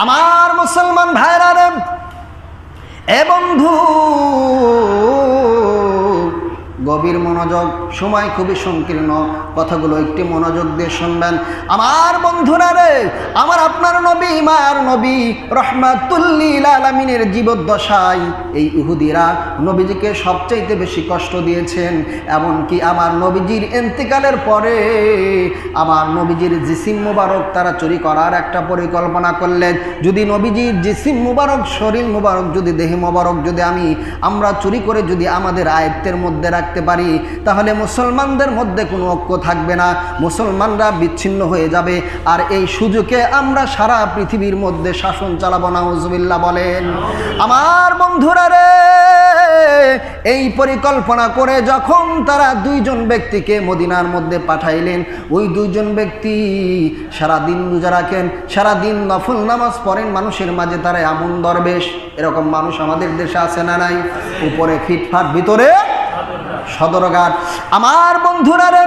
আমার মুসলমান ভাইরা রে, এ বন্ধু গভীর মনোযোগ, সময় খুবই সংকীর্ণ, কথাগুলো একটি মনোযোগ দিয়ে শুনবেন। আমার বন্ধুরা রে, আমার আপনার নবী, মায়ার নবী রহমাতুল লিল আলামিনের জীবদ্দশায় এই ইহুদিরা নবীজিকে সবচাইতে বেশি কষ্ট দিয়েছেন। এমনকি আমার নবীজির ইন্তেকালের পরে আমার নবীজির জিসিম মুবারক তারা চুরি করার একটা পরিকল্পনা করলেন। যদি নবীজির জিসিম মুবারক, শরীর মুবারক, যদি দেহ মুবারক যদি আমরা চুরি করে যদি আমাদের আয়ত্তের মধ্যে রাখতে পারি, তাহলে মুসলমানদের মধ্যে কোনো ঐক্য থাকবে না, মুসলমানরা বিচ্ছিন্ন হয়ে যাবে। আর এই সুযোগে আমরা সারা পৃথিবীর মধ্যে শাসন চালাবো। নাউজুবিল্লাহ বলেন। আমার বন্ধুরা রে, এই পরিকল্পনা করে যখন তারা দুইজন ব্যক্তিকে মদিনার মধ্যে পাঠাইলেন, ওই দুইজন ব্যক্তি সারাদিন রোজা রাখেন, সারাদিন নফল নামাজ পড়েন, মানুষের মাঝে তারা এমন দরবেশ। এরকম মানুষ আমাদের দেশে আছে না নাই? উপরে ফিটফাট, ভিতরে সদরঘাট। আমার বন্ধুরা রে,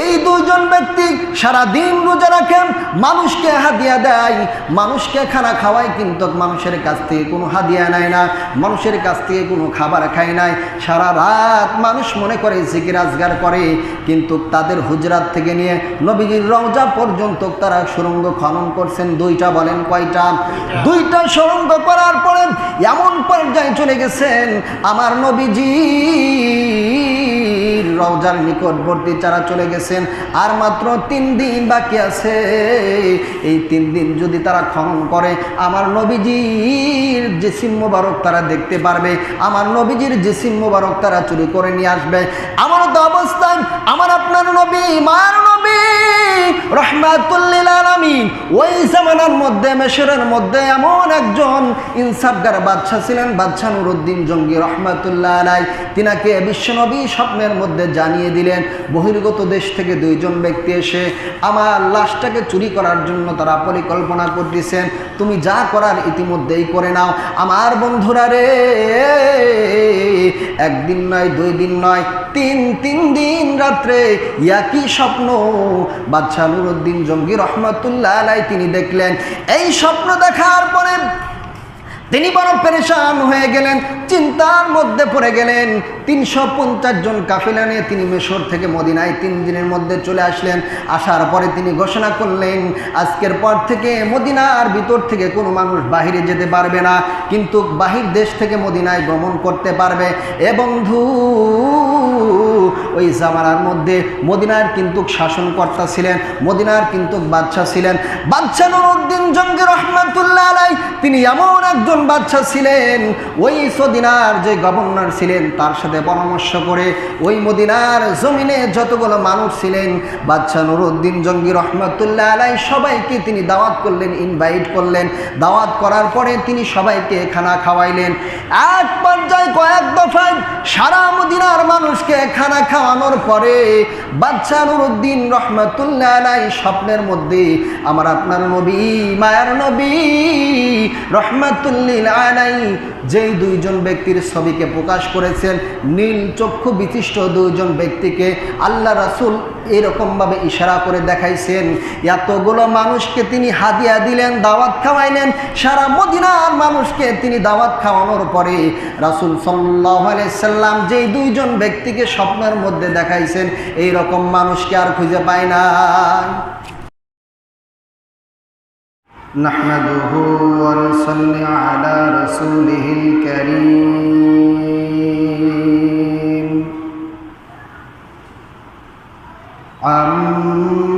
এই দুইজন ব্যক্তি সারাদিন রোজা রাখেন, মানুষকে হাদিয়া দেয়, মানুষকে খানা খাওয়ায়, কিন্তু মানুষের কাছ থেকে কোনো হাদিয়া নেয় না, মানুষের কাছ থেকে কোনো খাবার খায় নাই। সারা রাত মানুষ মনে করে জিকির আজগার করে, কিন্তু তাদের হুজরাত থেকে নিয়ে নবীজির রওজা পর্যন্ত তারা সুড়ঙ্গ খনন করছেন। দুইটা, বলেন কয়টা? দুইটা সুড়ঙ্গ করার পরে এমন পর্যায়ে চলে গেছেন, আমার নবীজি রওজার নিকটবর্তী যারা চলে গেছেন, আর মাত্র 3 দিন বাকি আছে। এই 3 দিন যদি তারা খনন করে, আমার নবীজির জিসিম মুবারক তারা দেখতে পারবে, আমার নবীজির জিসিম মুবারক তারা চুরি করে নিয়ে আসবে। আমার তো অবস্থায় আমার আপনার নবী, মার নবী রহমাতুল লিল আলামিন ওই জামানার মধ্যে মিশরের মধ্যে এমন একজন ইনসাফগার বাদশা ছিলেন, বাদশা নুরউদ্দিন জঙ্গি রহমাতুল্লাহ আলাইহি। তিনাকে বিশ্বনবী স্বপ্নের মধ্যে জানিয়ে দিলেন, বহির্গত দেশ থেকে দুইজন ব্যক্তি এসে আমার লাশটাকে চুরি করার জন্য তারা পরিকল্পনা করতেছেন, তুমি যা করার ইতিমধ্যেই করে নাও। আমার বন্ধুরা রে, একদিন নয়, 2 দিন নয়, 3 দিন রাত্রে একই স্বপ্ন বাদশা নুরউদ্দিন জঙ্গি রহমাতুল্লাহ আলাইহি তিনি দেখলেন। এই স্বপ্ন দেখার পরে তিনি বড় পেরেশান হয়ে গেলেন, চিন্তার মধ্যে পড়ে গেলেন। 350 জন কাফেলা নিয়ে তিনি মিশর থেকে মদিনায় 3 দিনের মধ্যে চলে আসলেন। আসার পরে তিনি ঘোষণা করলেন, আজকের পর থেকে মদিনার ভিতর থেকে কোনো মানুষ বাহিরে যেতে পারবে না, কিন্তু বাহির দেশ থেকে মদিনায় গমন করতে পারবে। এ বন্ধু, ওই জামানার মধ্যে মদিনার কিন্তু শাসনকর্তা ছিলেন, মদিনার কিন্তু বাদশা ছিলেন বাদশা নুরউদ্দিন জঙ্গি রহমাতুল্লাহ আলাইহি। তিনি এমন একজন বাদশা ছিলেন, ওই মদিনার যে গভর্নর ছিলেন তার সাথে পরামর্শ করে ওই মদিনার জমিনে যতগুলো মানুষ ছিলেন, বাদশা নুরউদ্দিন জঙ্গি রহমাতুল্লাহ আলাইহি সবাইকে তিনি দাওয়াত করলেন, ইনভাইট করলেন। দাওয়াত করার পরে তিনি সবাইকে খানা খাওয়াইলেন। এক পর্যায়ে কয়েক দফায় সারা মদিনার মানুষকে খানা খাওয়ানোর পরে বাদশা নুরউদ্দিন রহমাতুল্লাহ আলাইহি স্বপ্নের মধ্যে আমার আপনার নবী, মায়ার নবী রহমাতুল লিল আলামিন যেই দুইজন ব্যক্তির ছবিকে প্রকাশ করেছেন, নীল চক্ষু বিশিষ্ট দুইজন ব্যক্তিকে আল্লাহ রাসূল এরকমভাবে ইশারা করে দেখাইছেন। এতগুলো মানুষকে তিনি হাদিয়া দিলেন, দাওয়াত খাওয়াইলেন। সারা মদিনার মানুষকে তিনি দাওয়াত খাওয়ানোর পরে রাসূল সাল্লাল্লাহু আলাইহি সাল্লাম যেই দুইজন ব্যক্তিকে স্বপ্নের মধ্যে দেখাইছেন, এই রকম মানুষকে আর খুঁজে পায় না। নাহমাদুহু ওয়া নুসাল্লি আলা রাসূলিহিল কারীম। আম্মা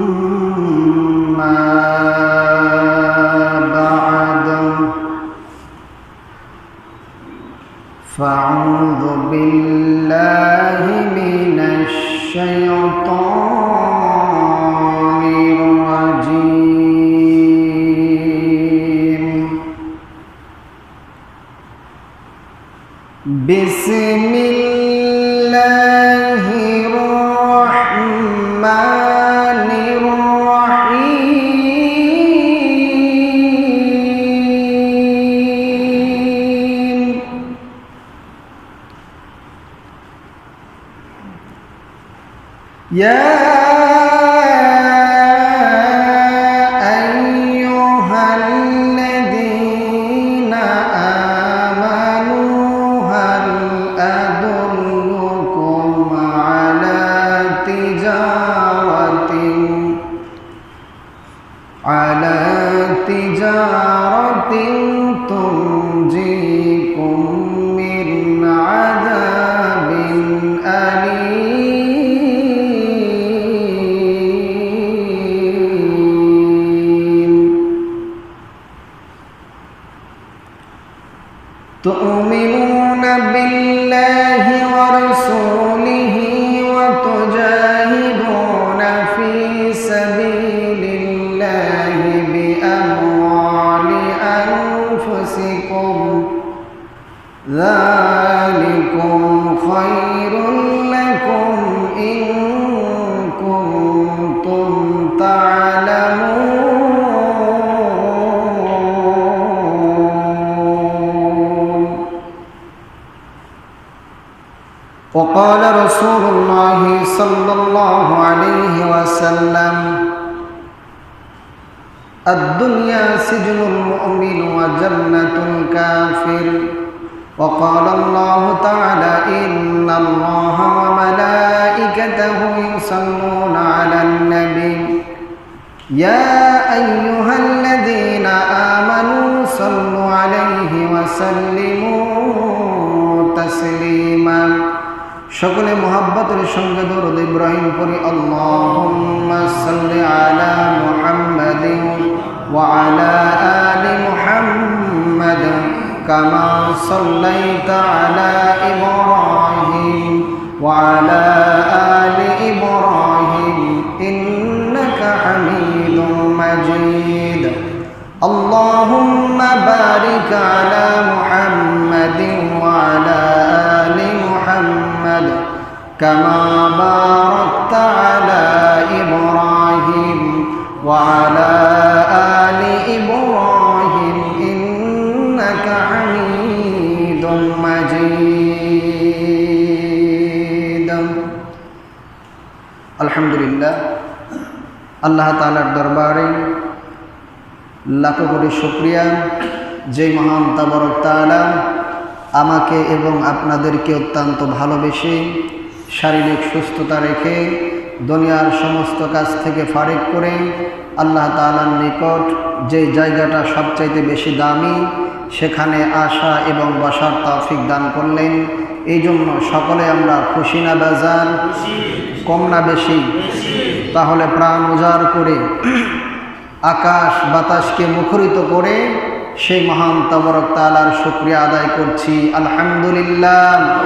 বা'দ, ফাআউযু বিল্লাহি মিনাশ শাইতানির রাজীম। বিসমিল্লাহির রাহমানির রাহিম। ইয়া আইয়ুহাল্লাযীনা تجارة تنجيكم من عذاب أليم تؤمنون بالله ورسوله وتجاهدون في سبيل الله بأموال أنفسكم ذلكم خير لكم إن كنتم تعلمون. وقال رسول الله صلى الله عليه وسلم الدنيا سجن المؤمن وجنة الكافر. وقال الله تعالى إن الله وملائكته يصلون على النبي يا أيها الذين آمنوا صلوا عليه وسلموا تسليما. সকলে মুহাব্বতের সঙ্গে দরুদ ইব্রাহিম পড়ি। আল্লাহুম্মা সাল্লি আলা মুহাম্মাদিন ওয়া আলা আলি মুহাম্মাদ কামা সাল্লাইতা আলা ইব্রাহিম ওয়া আলা আলি ইব্রাহিম ইন্নাকা হামিদুম মাজিদ। আল্লাহুম্মা বারিক আলা মুহাম্মাদিন ওয়া আলা আলি মুহাম্মাদ كما باركت على إبراهيم وعلى آل إبراهيم إنك حميد مجيد. الحمد لله আল্লাহ তাআলার দরবারে লাখো কোটি শুকরিয়া যে মহান তাবারক তাআলা আমাকে এবং আপনাদেরকে অত্যন্ত ভালোবেসে শারীরিক সুস্থতা রেখে দুনিয়ার সমস্ত কাজ থেকে ফারিক করে আল্লাহ তাআলার নিকট যে জায়গাটা সবচাইতে বেশি দামি সেখানে আসা এবং বসার তৌফিক দান করলেন। এই জন্য সকলে আমরা খুশি না বেজার, কম না বেশি? তাহলে প্রাণ উজাড় করে আকাশ বাতাসকে মুখরিত করে সেই মহান তাবারক তাআলার শুকরিয়া আদায় করছি। আলহামদুলিল্লাহ।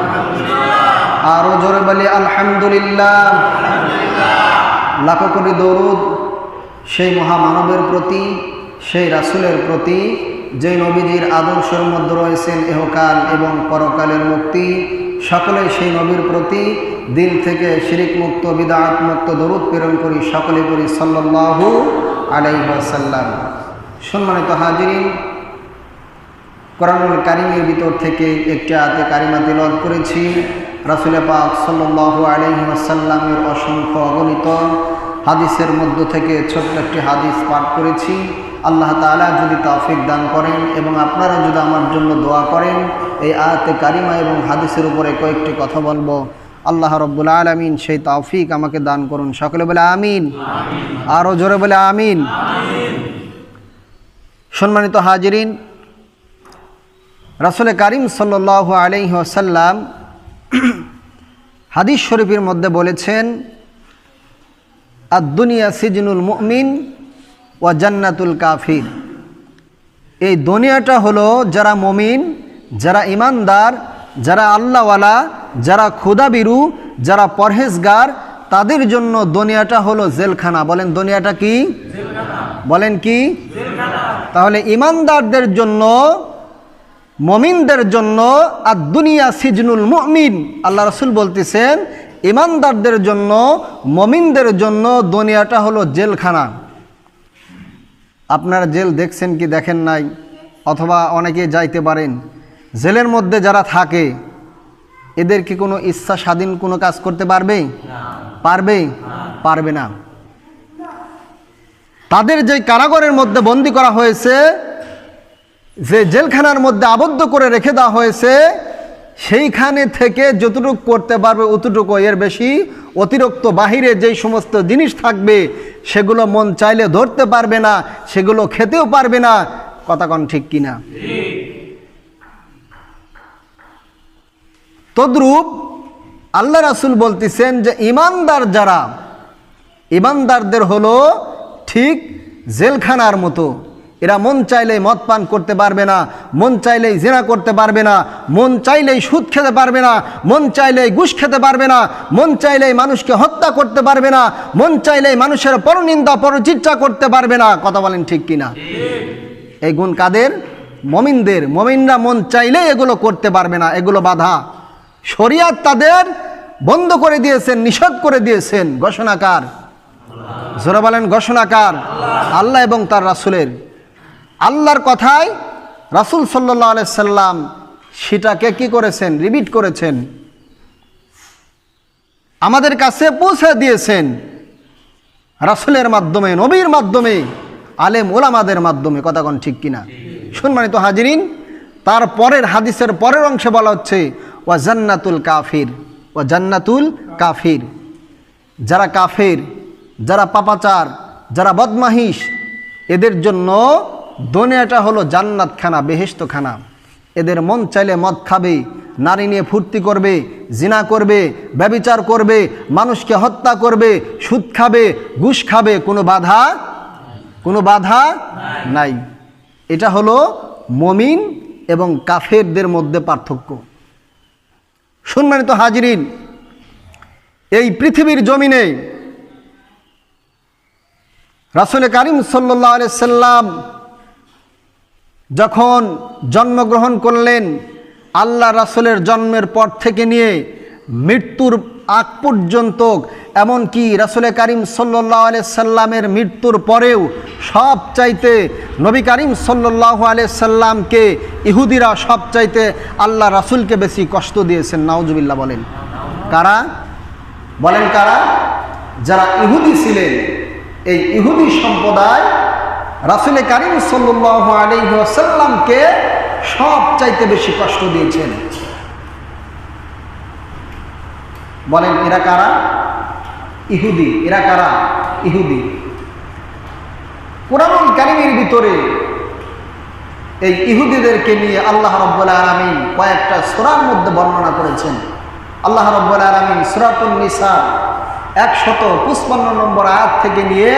আরো জোরে বলি আলহামদুলিল্লাহ। লাখো কোটি দরুদ সেই মহামানবের প্রতি, সেই রাসূলের প্রতি, যে নবীজির আদর্শের মধ্যে রয়েছেন ইহকাল এবং পরকালের মুক্তি। সকলেই সেই নবীর প্রতি দিল থেকে শিরিক মুক্ত বিদআত মুক্ত দরুদ প্রেরণ করি। সকলে করি সাল্লাল্লাহু আলাইহি ওয়াসাল্লাম। সম্মানিত হাজিরিন, কোরআনুল কারীমের ভিতর থেকে একটি আয়াতে কারিমা তিলাওয়াত করেছি। রাসূল পাক সাল্লাল্লাহু আলাইহি ওয়াসাল্লামের অসংখ্য অগণিত হাদিসের মধ্য থেকে ছোট্ট একটি হাদিস পাঠ করেছি। আল্লাহ তাআলা যদি তৌফিক দান করেন এবং আপনারা যদি আমার জন্য দোয়া করেন, এই আয়াতে কারিমা এবং হাদিসের উপরে কয়েকটি কথা বলবো। আল্লাহ রাব্বুল আলামিন সেই তৌফিক আমাকে দান করুন। সকলে বলে আমিন। আরো জোরে বলে আমিন। সম্মানিত হাজিরিন, রাসূল কারীম সাল্লাল্লাহু আলাইহি ওয়াসাল্লাম হাদিস শরীফের মধ্যে বলেছেন, আদ-দুনিয়া সিজনুল মুমিন ওয়া জান্নাতুল কাফির। এই দুনিয়াটা হলো যারা মুমিন, যারা ইমানদার, যারা আল্লাহওয়ালা, যারা ক্ষুধাবিরু, যারা পরহেজগার, তাদের জন্য দুনিয়াটা হলো জেলখানা। বলেন দুনিয়াটা কি? বলেন কি? তাহলে ইমানদারদের জন্য, মুমিনদের জন্য আদ-দুনিয়া সিজনুল মুমিন। আল্লাহ রাসূল বলতেছেন ইমানদারদের জন্য, মুমিনদের জন্য দুনিয়াটা হলো জেলখানা। আপনারা জেল দেখছেন কি দেখেন নাই, অথবা অনেকে যাইতে পারেন। জেলের মধ্যে যারা থাকে এদের কি কোনো ইচ্ছা স্বাধীন কোনো কাজ করতে পারবে? পারবে? পারবে না। তাদের যে কারাগারের মধ্যে বন্দী করা হয়েছে, যে জেলখানার মধ্যে আবদ্ধ করে রেখে দেওয়া হয়েছে, সেইখানে থেকে যতটুকু করতে পারবে অতটুকু, এর বেশি অতিরিক্ত বাহিরে যেই সমস্ত জিনিস থাকবে সেগুলো মন চাইলে ধরতে পারবে না, সেগুলো খেতেও পারবে না। কথা কোন ঠিক কিনা? তদ্রূপ আল্লাহ রাসূল বলতেছেন যে ইমানদার যারা, ইমানদারদের হলো ঠিক জেলখানার মতো। এরা মন চাইলেই মদ পান করতে পারবে না, মন চাইলেই জিনা করতে পারবে না, মন চাইলেই সুদ খেতে পারবে না, মন চাইলেই ঘুষ খেতে পারবে না, মন চাইলেই মানুষকে হত্যা করতে পারবে না, মন চাইলেই মানুষের পরনিন্দা পরচর্চা করতে পারবে না। কথা বলেন ঠিক কিনা? এই গুণ কাদের? মুমিনদের। মুমিনরা মন চাইলেই এগুলো করতে পারবে না, এগুলো বাধা। শরিয়াত তাদের বন্ধ করে দিয়েছেন, নিষেধ করে দিয়েছেন। ঘোষণাকার, জোরে বলেন ঘোষণাকার আল্লাহ এবং তার রাসূলের। আল্লাহর কথায় রাসূল সাল্লাল্লাহু আলাইহি সাল্লাম সেটাকে কি করেছেন? রিপিট করেছেন, আমাদের কাছে পৌঁছে দিয়েছেন রাসূলের মাধ্যমে, নবীর মাধ্যমে, আলেম ওলামাদের মাধ্যমে। কথা কোন ঠিক কিনা? সম্মানিত হাজিরিন, তার পরের হাদিসের পরের অংশে বলা হচ্ছে ওয়া জান্নাতুল কাফির, ওয়া জান্নাতুল কাফির। যারা কাফের, যারা পাপাচার, যারা বদমাহিশ, এদের জন্য দুনিয়াটা হলো জান্নাতখানা, বেহেশতখানা। এদের মন চাইলে মদ খাবে, নারী নিয়ে ফুর্তি করবে, জিনা করবে, ব্যভিচার করবে, মানুষকে হত্যা করবে, সুদ খাবে, ঘুষ খাবে, কোনো বাধা নাই। এটা হলো মুমিন এবং কাফেরদের মধ্যে পার্থক্য। সম্মানিত হাজিরিন, এই পৃথিবীর জমিনে রাসূল কারীম সাল্লাল্লাহু আলাইহি সাল্লাম যখন জন্মগ্রহণ করলেন, আল্লাহ রাসূলের জন্মের পর থেকে নিয়ে মৃত্যুর আগ পর্যন্ত, এমনকি রাসূল কারীম সাল্লাল্লাহু আলাইহি সাল্লামের মৃত্যুর পরেও সবচাইতে নবী কারীম সাল্লাল্লাহু আলাইহি সাল্লামকে ইহুদিরা সবচাইতে আল্লাহ রাসূলকে বেশি কষ্ট দিয়েছেন। নাউজুবিল্লাহ বলেন। কারা? বলেন কারা? যারা ইহুদি ছিলেন, এই ইহুদি সম্প্রদায় রাসূল কারীম সাল্লাল্লাহু আলাইহি ওয়াসাল্লামকে সবচাইতে বেশি কষ্ট দিয়েছেন। বলেন এরা কারা? ইহুদি। এরা কারা? ইহুদি। কুরআনুল কারীমের ভিতরে এই ইহুদিদেরকে নিয়ে আল্লাহ রাব্বুল আলামিন কয়েকটা সূরার মধ্যে বর্ণনা করেছেন। আল্লাহ রাব্বুল আলামিন সূরাতুন নিসা 155 নম্বর আয়াত থেকে নিয়ে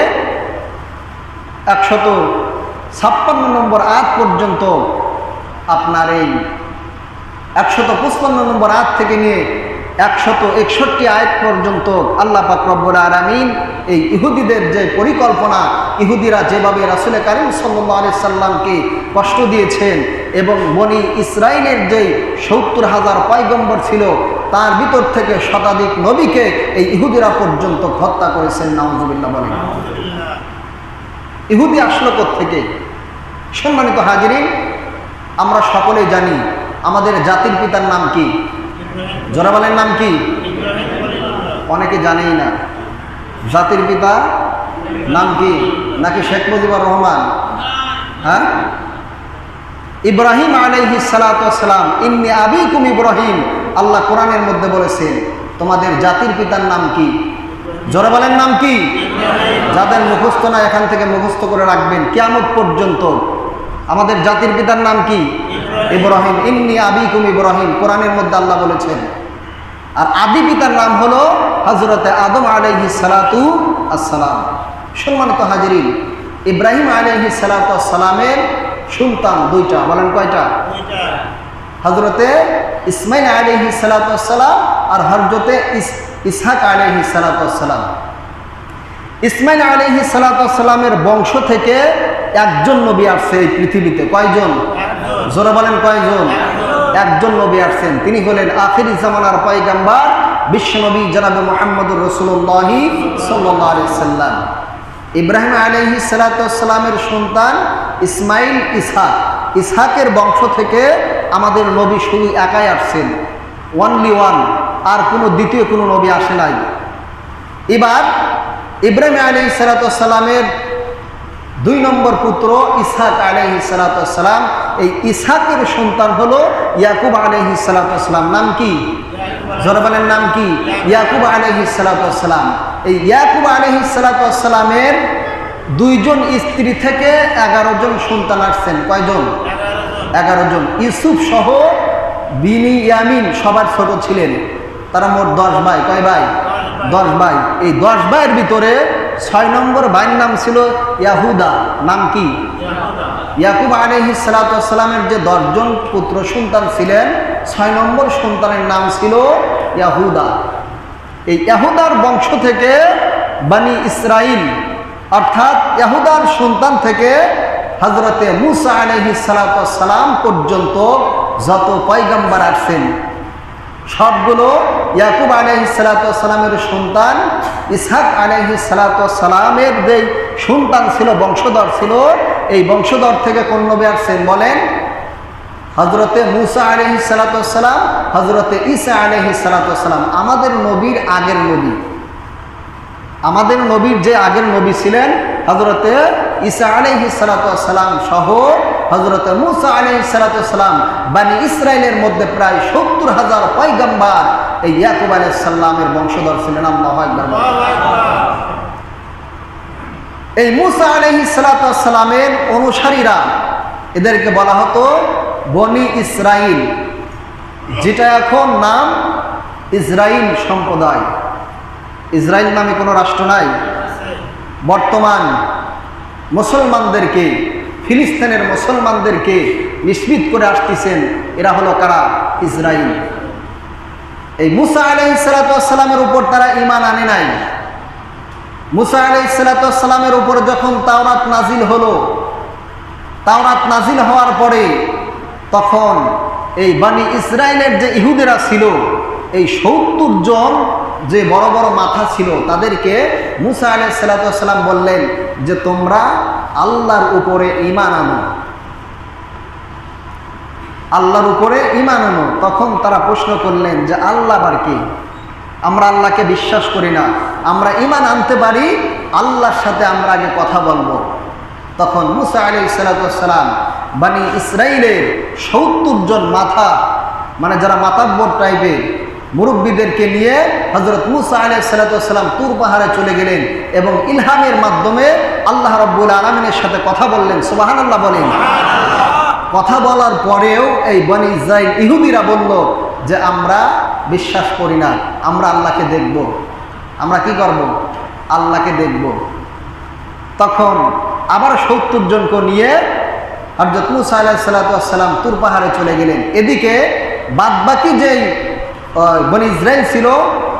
156 নম্বর আয়াত পর্যন্ত, আপনার এই 155 নম্বর আয়াত থেকে নিয়ে 161 আয়াত পর্যন্ত আল্লাহ পাক রব্বুল আলামিন এই ইহুদিদের যে পরিকল্পনা, ইহুদিরা যেভাবে রাসূল কারীম সাল্লাল্লাহু আলাইহি সাল্লামকে কষ্ট দিয়েছেন, এবং বনি ইসরাইলের যে 70,000 পয়গম্বর ছিল তার ভিতর থেকে শতাধিক নবীকে এই ইহুদিরা পর্যন্ত হত্যা করেছেন। নাউজুবিল্লাহ বলেন। ইহুদি আসলো কোত্থেকে? সম্মানিত হাজিরিন, আমরা সকলেই জানি আমাদের জাতির পিতার নাম কি? জোরে বলেন নাম কি? অনেকে জানেই না। জাতির পিতা নাম কি? নাকি শেখ মুজিবুর রহমান? হ্যাঁ, ইব্রাহিম আলাইহিস সালাতু ওয়াস সালাম। ইন্নী আবিকুম ইব্রাহিম। আল্লাহ কোরআনের মধ্যে বলেছেন তোমাদের জাতির পিতার নাম কি? জোরে বলেন নাম কি? যাদের মুখস্থ না এখান থেকে মুখস্থ করে রাখবেন কিয়ামত পর্যন্ত। আমাদের জাতির পিতার নাম কি? ইব্রাহিম। ইন্নী আবিকুম ইব্রাহিম, কোরআনের মধ্যে আল্লাহ বলেছেন। আর আদি পিতার নাম হলো হযরতে আদম আলাইহিস সালাতু আসসালাম। সম্মানিত হাজিরিন, ইব্রাহিম আলাইহিস সালাতু আসসালামের সন্তান দুইটা। বলেন কয়টা? হযরতে ইসমাইল আলাইহিস সালাতু আসসালাম আর হযরতে ইসহাক আলাইহিস সালাতু আসসালাম। ইসমাইল আলাইহিস সালাতু আসসালামের বংশ থেকে একজন নবী আসছে এই পৃথিবীতে। কয়জন? জোরে বলেন কয়জন? একজন নবী আসছেন, তিনি হলেন আখিরি জামানার পয়গম্বর বিশ্বনবী জনাবে মুহাম্মদুর রাসূলুল্লাহ সাল্লাল্লাহু আলাইহি সাল্লাম। ইব্রাহিম আলাইহিস সালাতু আসসালামের সন্তান ইসমাইল, ইসহাক। ইসহাকের বংশ থেকে আমাদের নবী শুধু একাই আসছেন, ওয়ানলি ওয়ান, আর কোনো দ্বিতীয় কোনো নবী আসে নাই। এবার ইব্রাহিম আলাইহিস সালাতু আসসালামের 2 নম্বর পুত্র ইসহাক আলাইহিস সালাতু ওয়াস সালাম। এই ইসহাকের সন্তান হলো ইয়াকুব আলাইহিস সালাতু ওয়াস সালাম। নাম কি? জোরে বলেন, নাম কি? ইয়াকুব আলাইহিস সালাতু ওয়াস সালাম। এই ইয়াকুব আলাইহিস সালাতু ওয়াস সালামের 2 জন স্ত্রী থেকে 11 জন সন্তান আসছেন। কয়জন? 11 জন। ইউসুফ সহ বিনিয়ামিন সবার ছোট ছিলেন। তারা মোট 10 ভাই। কয় ভাই? 10 ভাই। এই 10 ভাইয়ের ভিতরে 6 নম্বর ভাইয়ের নাম ছিল ইয়াহুদা। নাম কি? ইয়াকুব আলাইহিস সালাতু ওয়াস সালামের যে 10 জন পুত্র সন্তান ছিলেন, 6 নম্বর সন্তানের নাম ছিল ইয়াহুদা। এই ইয়াহুদার বংশ থেকে বনি ইসরাইল, অর্থাৎ ইয়াহুদার সন্তান থেকে হযরতে মুসা আলাইহিস সালাতু ওয়াস সালাম পর্যন্ত যত পয়গম্বর আসছেন সবগুলো ইয়াকুব আলাইহিস সালাতু ওয়াস সালামের সন্তান। ইসহাক আলাইহিস সালাতু ওয়াস সালামের যে সন্তান ছিল, বংশধর ছিল, এই বংশধর থেকে কোন নবী আসছেন বলেন? হযরতে মুসা আলাইহিস সালাতু ওয়াস সালাম, হযরতে ঈসা আলাইহিস সালাতু ওয়াস সালাম। আমাদের নবীর আগের নবী, আমাদের নবীর যে আগের নবী ছিলেন হযরতে ঈসা আলাইহিস সালাতু ওয়াস সালাম সহ হযরতে মুসা আলাইহিস সালাতু ওয়াস সালাম, বনি ইসরাইলের মধ্যে প্রায় 70,000 পয়গম্বর এই ইয়াকুব আলাইহিস সালামের বংশধর ছিলেন। আল্লাহু আকবার। এই মুসা আলাইহিস সালাতু ওয়াস সালামের অনুসারীরা, এদেরকে বলা হতো বনি ইসরাইল, যেটা এখন নাম ইসরাইল সম্প্রদায়। ইসরাইল নামে কোনো রাষ্ট্র নাই। বর্তমান মুসলমানদেরকে, ফিলিস্তিনের মুসলমানদেরকে নিষ্পিত করে আসতেছেন এরা হলো কারা? ইসরাইল। এই মুসা আলাইহিস সালাতু ওয়াস সালামের উপর তারা ঈমান আনে নাই। মুসা আলাইহিস সালাতু ওয়াস সালামের উপর যখন তাওরাত নাজিল হলো, তাওরাত নাজিল হওয়ার পরে তখন এই বনি ইসরাইলের যে ইহুদিরা ছিল, এই 70 জন যে বড় বড় মাথা ছিল, তাদেরকে মুসা আলাইহিস সালাতু ওয়াস সালাম বললেন যে তোমরা আল্লাহর উপরে ঈমান আনো, আল্লাহর উপরে ঈমান আনো। তখন তারা প্রশ্ন করলেন যে আল্লাহ আবার কি? আমরা আল্লাহকে বিশ্বাস করি না, আমরা ঈমান আনতে পারি, আল্লাহর সাথে আমরা আগে কথা বলবো। তখন মুসা আলাইহিস সালাতু ওয়াস সালাম বনি ইসরাইলের 70 জন মাথা, মানে যারা মাতাব্বর টাইপের মুরব্বীদেরকে নিয়ে হযরত মুসা আলাইহিস সালাতু ওয়াস সালাম তুর পাহাড়ে চলে গেলেন এবং ইলহামের মাধ্যমে আল্লাহ রাব্বুল আলামিনের সাথে কথা বললেন। সুবহানাল্লাহ বলেন। কথা বলার পরেও এই বনি ইসরাইল ইহুদিরা বলল যে আমরা বিশ্বাস করি না, আমরা আল্লাহকে দেখব। আমরা কি করব? আল্লাহকে দেখব। তখন আবার 70 জনকে নিয়ে হযরত মুসা আলাইহিস সালাতু ওয়াস সালাম তুর পাহাড়ে চলে গেলেন। এদিকে বাদবাকি যেই বনি ইসরাইল ছিল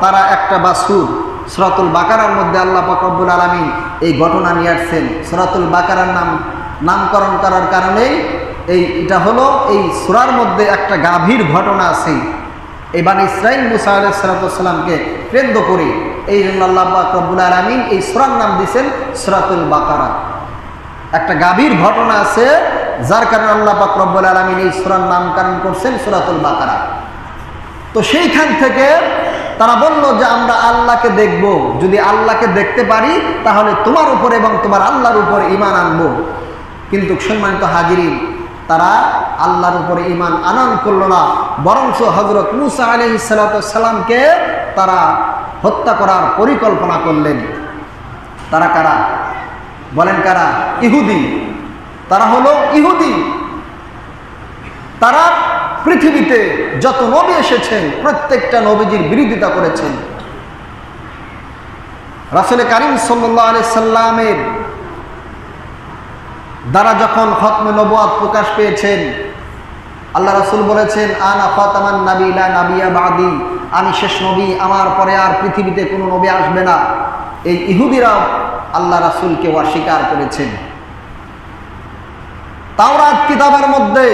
তারা একটা বাছুর, সূরাতুল বাকারার মধ্যে আল্লাহ পাক রব্বুল আলামিন এই ঘটনা নিয়ে আসছেন। সূরাতুল বাকারার নামকরণ করার কারণেই এটা হলো এই সূরার মধ্যে একটা গভীর ঘটনা আছে। এই বনি ইসরাইল মুসা আলাইহিস সালাতু ওয়াস সালামকে কেন্দ্র করে এই জন্য আল্লাহ পাক রব্বুল আলামিন এই সূরার নাম দিয়েছেন সূরাতুল বাকারা। একটা গভীর ঘটনা আছে যার কারণে আল্লাহ পাক রব্বুল আলামিন এই সূরার নামকরণ করছেন সূরাতুল বাকারা। তো সেইখান থেকে তারা বলল যে আমরা আল্লাহকে দেখব, যদি আল্লাহকে দেখতে পারি তাহলে তোমার উপর এবং তোমার আল্লাহর উপর ঈমান আনব। কিন্তু সম্মানিত হাজিরিন, তারা আল্লাহর উপরে ঈমান আনয়ন করলো না, বরঞ্চ হযরত মুসা আলাইহিস সালাতু ওয়াস সালামকে তারা হত্যা করার পরিকল্পনা করলেন। তারা কারা বলেন? কারা? ইহুদি। তারা হলো ইহুদি। তারা পৃথিবীতে যত নবী এসেছেন প্রত্যেকটা নবীজির বিরোধিতা করেছেন। রাসূল কারীম সাল্লাল্লাহু আলাইহি সাল্লামের দ্বারা যখন খতমে নবুয়ত প্রকাশ পেয়েছেন, আল্লাহ রাসূল বলেছেন আনা খাতামান নবী লা নাবিয়্যা বাদি, আমি শেষ নবী, আমার পরে আর পৃথিবীতে কোনো নবী আসবে না। এই ইহুদিরা আল্লাহ রাসূলকে অস্বীকার করেছেন। তাওরাত কিতাবের মধ্যে,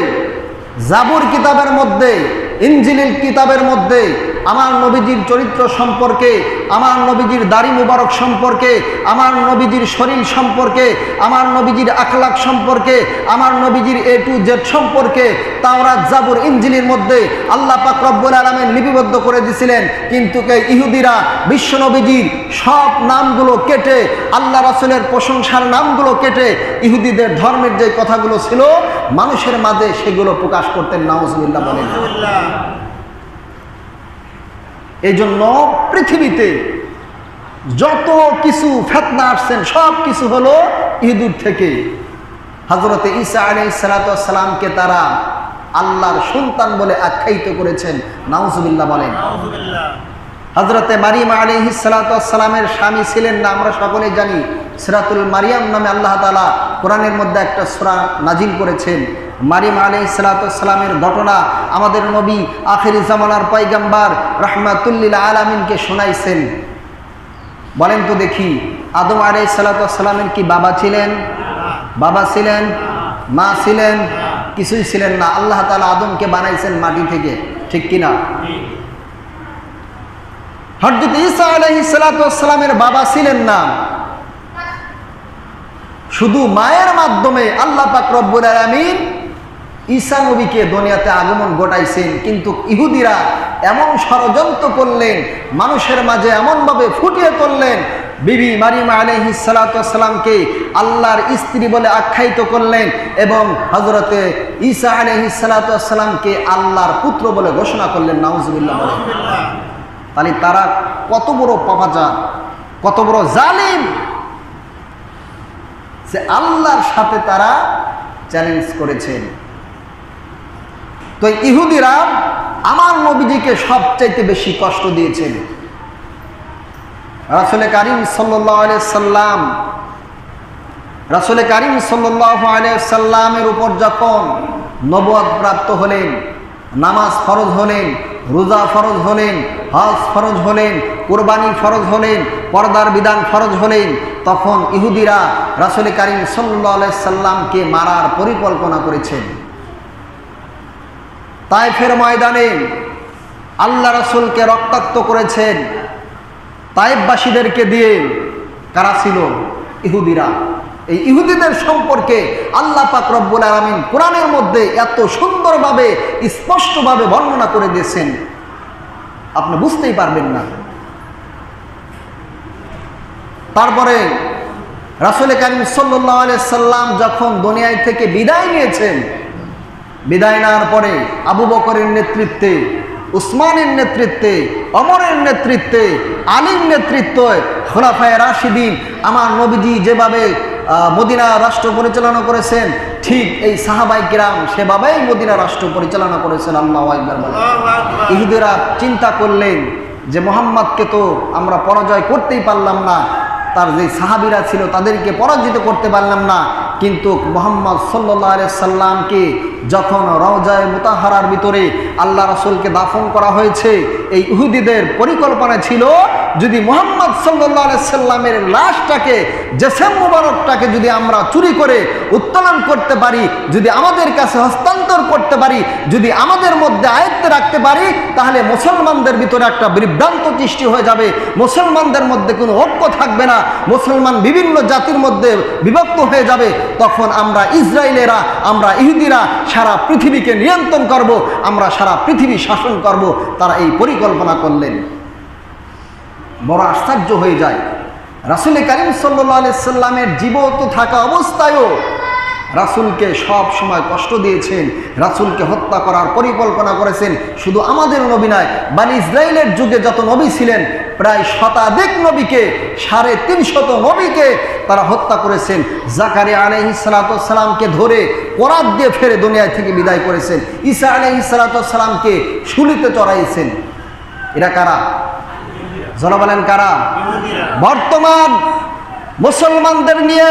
জাবুর কিতাবের মধ্যে, ইনজিল কিতাবের মধ্যে আমার নবীজির চরিত্র সম্পর্কে, আমার নবীজির দাড়ি মুবারক সম্পর্কে, আমার নবীজির শরীর সম্পর্কে, আমার নবীজির আখলাক সম্পর্কে, আমার নবীজির A to Z সম্পর্কে তাওরাত, জাবুর, ইনজিলের মধ্যে আল্লাহ পাক রব্বুল আলামিন লিপিবদ্ধ করে দিয়েছিলেন। কিন্তু ইহুদিরা বিশ্ব নবীজির সব নামগুলো কেটে, আল্লাহ রাসূলের প্রশংসার নামগুলো কেটে ইহুদিদের ধর্মের যে কথাগুলো ছিল মানুষের মাঝে সেগুলো প্রকাশ করতেন। নাউজুবিল্লাহ বলেন। এই জন্য পৃথিবীতে যত কিছু ফিতনা আসছেন সব কিছু হলো ইহুদির থেকে। হযরতে ঈসা আলাইহিস সালাতু ওয়াস সালামকে তারা আল্লাহর সন্তান বলে আখ্যায়িত করেছেন। নাউজুবিল্লাহ বলেন। হযরতে মারিয়াম আলাইহিস সালাতু ওয়াস সালামের স্বামী ছিলেন না, আমরা সকলেই জানি। সূরাতুল মারিয়াম নামে আল্লাহ তাআলা কোরআনের মধ্যে একটা সূরা নাজিল করেছেন। মারিয়াম আলাইহিস সালাতু ওয়াস সালামের ঘটনা আমাদের নবী আখিরি জামানার পয়গম্বর রাহমাতুল লিল আলামিনকে শোনাইছেন। বলেন তো দেখি, আদম আলাইহিস সালাতু ওয়াস সালামের কি বাবা ছিলেন? বাবা ছিলেন? মা ছিলেন? কিছুই ছিলেন না। আল্লাহ তাআলা আদমকে বানাইছেন মাটি থেকে, ঠিক কিনা? হযরত ঈসা আলাইহিস সালাতু ওয়াস সালামের বাবা ছিলেন না, শুধু মায়ের মাধ্যমে আল্লাহ পাক রব্বুল আলামিন ঈসা নবীকে দুনিয়াতে আগমন ঘটাইছেন। কিন্তু ইহুদিরা এমন ষড়যন্ত্র করলেন, মানুষের মাঝে এমনভাবে ফুটিয়ে তুললেন, বিবি মারিয়াম আলাইহিস সালাতু ওয়াস সালামকে আল্লাহর স্ত্রী বলে আখ্যায়িত করলেন এবং হযরতে ঈসা আলাইহিস সালাতু ওয়াস সালামকে আল্লাহর পুত্র বলে ঘোষণা করলেন। নাউজুবিল্লাহ বলেন। তাহলে তারা কত বড় পাপাচার, কত বড় জালিম, যে আল্লাহর সাথে তারা চ্যালেঞ্জ করেছেন। তো ইহুদিরা আমার নবীজিকে সবচাইতে বেশি কষ্ট দিয়েছেন। রাসূল কারীম সাল্লাল্লাহু আলাইহি সাল্লাম, রাসূল কারীম সাল্লাল্লাহু আলাইহি সাল্লামের উপর যখন নবুয়ত প্রাপ্ত হলেন, নামাজ ফরজ হলেন, রোজা ফরজ হলেন, হজ ফরজ হলেন, কুরবানি ফরজ হলেন, পর্দার বিধান ফরজ হলেন, তখন ইহুদিরা রাসূল কারীম সাল্লাল্লাহু আলাইহি সাল্লামকে মারার পরিকল্পনা করেছেন। তায়েফের ময়দানে আল্লাহ রাসূলকে রক্তাক্ত করেছেন। তায়েফবাসীদেরকে দিয়ে কারা ছিল? ইহুদিরা। এই ইহুদিদের সম্পর্কে আল্লাহ পাক রব্বুল আলামিন কোরআনের মধ্যে এত সুন্দরভাবে স্পষ্টভাবে বর্ণনা করে দিয়েছেন, আপনি বুঝতেই পারবেন না। তারপরে রাসূল কারীম সাল্লাল্লাহু আলাইহি সাল্লাম যখন দুনিয়া থেকে বিদায় নিয়েছেন, বিদায় নেওয়ার পরে আবু বকরের নেতৃত্বে, উসমানের নেতৃত্বে, ওমরের নেতৃত্বে, আলীর নেতৃত্বে খোলাফায়ে রাশিদিন আমার নবীজি যেভাবে মদিনা রাষ্ট্র পরিচালনা করেছেন, ঠিক এই সাহাবায়ে কিরাম সেভাবেই মদিনা রাষ্ট্র পরিচালনা করেছেন। আল্লাহু আকবার বলেন। ইহুদিরা চিন্তা করলেন যে মুহাম্মদকে তো আমরা পরাজয় করতেই পারলাম না, তার যে সাহাবীরা ছিল তাদেরকে পরাজিত করতে পারলাম না, কিন্তু মুহাম্মদ সাল্লাল্লাহু আলাইহি সাল্লামকে যখন রওজায়ে মুতাহারার ভিতরে আল্লাহ রাসূলকে দাফন করা হয়েছে, এই ইহুদিদের পরিকল্পনা ছিল যদি মুহাম্মদ সাল্লাল্লাহু আলাইহি সাল্লামের লাশটাকে, জেসেম মুবারকটাকে যদি আমরা চুরি করে উত্তোলন করতে পারি, যদি আমাদের কাছে হস্তান্তর করতে পারি, যদি আমাদের মধ্যে আয়ত্তে রাখতে পারি, তাহলে মুসলমানদের ভিতরে একটা বিভ্রান্ত সৃষ্টি হয়ে যাবে, মুসলমানদের মধ্যে কোনো ঐক্য থাকবে না, মুসলমান বিভিন্ন জাতির মধ্যে বিভক্ত হয়ে যাবে। তখন আমরা ইসরায়েলেরা, আমরা ইহুদিরা সারা পৃথিবীকে নিয়ন্ত্রণ করব, আমরা সারা পৃথিবী শাসন করব। তারা এই পরিকল্পনা করলেন। বড় আশ্চর্য হয়ে যায়, রাসূল কারীম সাল্লাল্লাহু আলাইহি সাল্লামের জীবিত থাকা অবস্থায়ও রাসূলকে সব সময় কষ্ট দিয়েছেন, রাসূলকে হত্যা করার পরিকল্পনা করেছেন। শুধু আমাদের নবী নয়, বনি ইসরাইলের যুগে যত নবী ছিলেন প্রায় শতাধিক নবীকে, 350 নবীকে তারা হত্যা করেছেন। জাকারিয়া আলাইহিস সালাতু ওয়াস সালামকে ধরে কোরাত দিয়ে ফেরে দুনিয়া থেকে বিদায় করেছেন। ঈসা আলাইহিস সালাতু ওয়াস সালামকে শুলিতে চড়াইছেন। এরা কারা? যারা বলেন কারা? বর্তমান মুসলমানদের নিয়ে,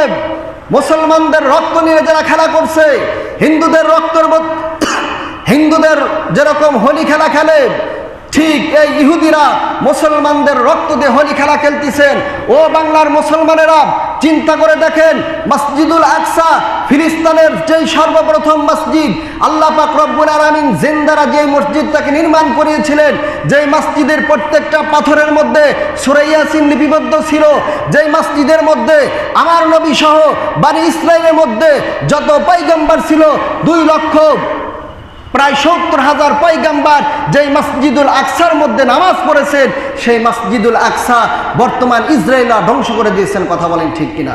মুসলমানদের রক্ত নিয়ে যারা খেলা করছে, হিন্দুদের যেরকম হোলি খেলা খেলে, ঠিক এই ইহুদিরা মুসলমানদের রক্ত দিয়ে হোলি খেলা খেলতেছেন। ও বাংলার মুসলমানেরা, চিন্তা করে দেখেন, মসজিদুল আকসা ফিলিস্তিনের যেই সর্বপ্রথম মসজিদ, আল্লাহ পাক রব্বুল আলামিন জিন্দারা যে মসজিদটাকে নির্মাণ করিয়েছিলেন, যেই মসজিদের প্রত্যেকটা পাথরের মধ্যে সূরা ইয়াসিন লিপিবদ্ধ ছিল, যেই মসজিদের মধ্যে আমার নবী সহ বনি ইসরাইলের মধ্যে যত পয়গম্বর ছিল 2 লক্ষ প্রায় 70,000 পয়গম্বর যেই মসজিদুল আকসার মধ্যে নামাজ পড়েছেন, সেই মসজিদুল আকসা বর্তমান ইসরায়েলরা ধ্বংস করে দিয়েছেন। কথা বলেন ঠিক কিনা?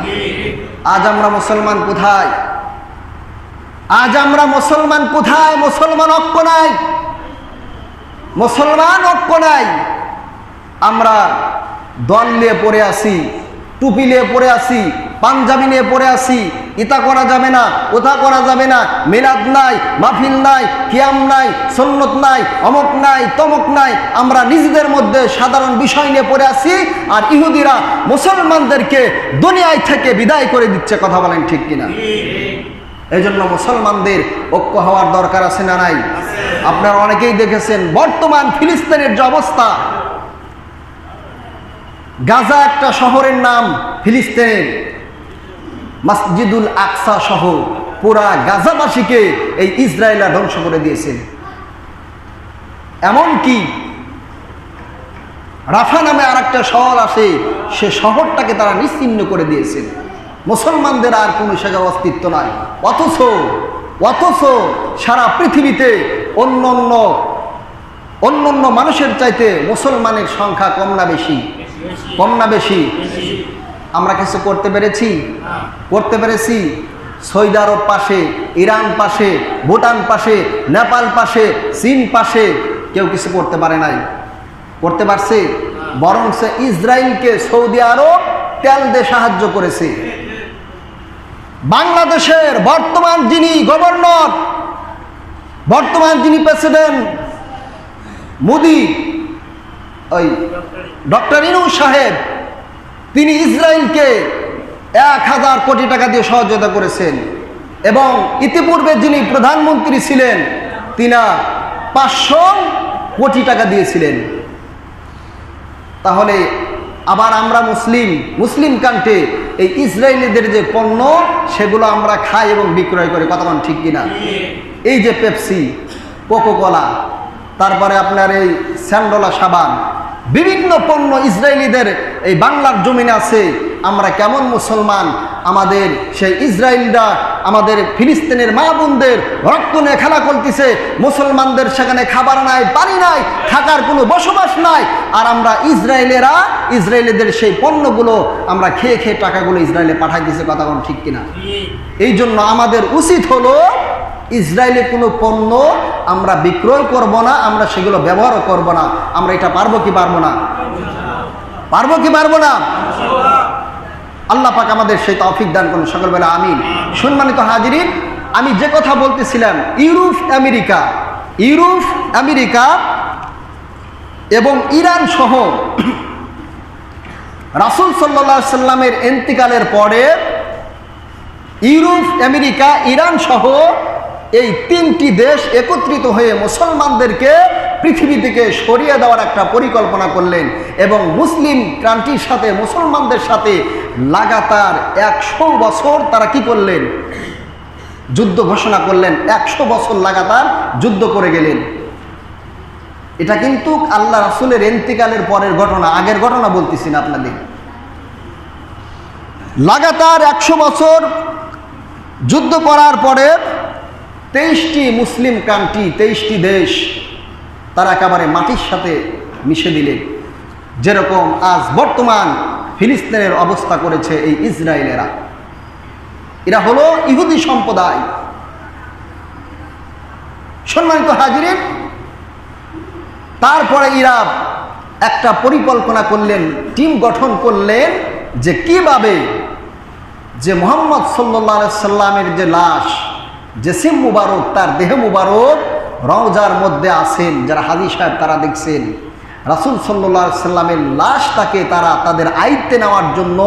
আজ আমরা মুসলমান কোথায়? আজ আমরা মুসলমান কোথায়? মুসলমান ঐক্য নাই, মুসলমান ঐক্য নাই। আমরা দল নিয়ে পড়ে আসি, টুপি নিয়ে পড়ে আসি, পাঞ্জাবি নিয়ে পড়ে আসি, ইতা করা যাবে না, ওটা করা যাবে না, মিলাদ নাই, মাহফিল নাই, কিয়াম নাই, সুন্নত নাই, অমুক নাই, তমুক নাই। আমরা নিজেদের মধ্যে সাধারণ বিষয় নিয়ে পড়ে আসি, আর ইহুদিরা মুসলমানদেরকে দুনিয়ায় থেকে বিদায় করে দিচ্ছে। কথা বলেন ঠিক কিনা? এই জন্য মুসলমানদের ঐক্য হওয়ার দরকার আছে না নাই? আপনারা অনেকেই দেখেছেন বর্তমান ফিলিস্তিনের যে অবস্থা, গাজা একটা শহরের নাম ফিলিস্তিন, মসজিদুল আকসা সহ পুরা গাজাবাসীকে এই ইসরায়েলরা ধ্বংস করে দিয়েছে। এমনকি রাফা নামে আরেকটা শহর আছে, সে শহরটাকে তারা নিশ্চিহ্ন করে দিয়েছে। মুসলমানদের আর কোনো জায়গায় অস্তিত্ব নাই। অথচ সারা পৃথিবীতে অন্য মানুষের চাইতে মুসলমানের সংখ্যা কম না বেশি? কম না বেশি? আমরা কিছু করতে পেরেছি? করতে পেরেছি? সৌদি আরব পাশে, ইরান পাশে, ভুটান পাশে, নেপাল পাশে, চীন পাশে, কেউ কিছু করতে পারে নাই। করতে পারছে? বরং ইসরায়েলকে সৌদি আরব তেল দিয়ে সাহায্য করেছে। বাংলাদেশের বর্তমান যিনি গভর্নর, বর্তমান যিনি প্রেসিডেন্ট মোদি, ওই ডক্টর ইউনূস সাহেব, তিনি ইসরায়েলকে 1000 কোটি টাকা দিয়ে সহযোগিতা করেছেন। এবং ইতিপূর্বে যিনি প্রধানমন্ত্রী ছিলেন, তিনি 500 কোটি টাকা দিয়েছিলেন। তাহলে আবার আমরা মুসলিম কান্ট্রি এই ইসরায়েলিদের যে পণ্য, সেগুলো আমরা খাই এবং বিক্রয় করি। কথা বলেন ঠিক কিনা? এই যে পেপসি, কোকোকোলা, তারপরে আপনার এই স্যান্ডোলা সাবান, বিভিন্ন পণ্য ইসরায়েলিদের এই বাংলার জমিনে আছে। আমরা কেমন মুসলমান, আমাদের সেই ইসরায়েলরা আমাদের ফিলিস্তিনের মা বোনদের রক্ত নিয়ে খেলা করতেছে। মুসলমানদের সেখানে খাবার নাই, পানি নাই, থাকার কোনো বসবাস নাই, আর আমরা ইসরায়েলিদের সেই পণ্যগুলো আমরা খেয়ে খেয়ে টাকাগুলো ইসরায়েলে পাঠাই দিছে। কথা বলেন ঠিক কিনা? এই জন্য আমাদের উচিত হলো ইসরায়েলে কোনো পণ্য আমরা বিক্রয় করব না, আমরা সেগুলো ব্যবহারও করব না। আমরা এটা পারবো কি পারবো না? পারবো কি পারবো না? আল্লাহ পাক আমাদের সেই তৌফিক দান করুন, সকল বেলা আমিন। সম্মানিত হাজিরিন, আমি যে কথা বলতেছিলাম, ইউরোপ আমেরিকা এবং ইরান সহ রাসূল সাল্লাল্লাহু আলাইহি সাল্লামের ইন্তিকালের পরে ইউরোপ, আমেরিকা, ইরান সহ এই 3টি দেশ একত্রিত হয়ে মুসলমানদেরকে পৃথিবী থেকে সরিয়ে দেওয়ার একটা পরিকল্পনা করলেন এবং মুসলিম কান্ট্রির সাথে, মুসলমানদের সাথে লাগাতার 100 বছর তারা কি করলেন? যুদ্ধ ঘোষণা করলেন। 100 বছর লাগাতার যুদ্ধ করে গেলেন। এটা কিন্তু আল্লাহ রাসূলের ইন্তিকালের পরের ঘটনা, আগের ঘটনা বলতেছি না আপনাদের। লাগাতার 100 বছর যুদ্ধ করার পরে 23টি মুসলিম কান্ট্রি, 23টি দেশ তারা একেবারে মাটির সাথে মিশে দিলেন। যেরকম আজ বর্তমান ফিলিস্তিনের অবস্থা করেছে এই ইসরায়েলেরা। এরা হলো ইহুদি সম্প্রদায়। সম্মানিত হাজিরিন, তারপরে এরা একটা পরিকল্পনা করলেন, টিম গঠন করলেন যে কিভাবে যে মুহাম্মদ সাল্লাল্লাহু আলাইহি সাল্লামের যে লাশ, জিসিম মুবারক, তার দেহ মুবারক রওজার মধ্যে আছেন, যারা হাজী সাহেব তারা দেখছেন, রাসূল সাল্লাল্লাহু আলাইহি সাল্লামের লাশটাকে তারা তাদের আয়ত্তে নেওয়ার জন্য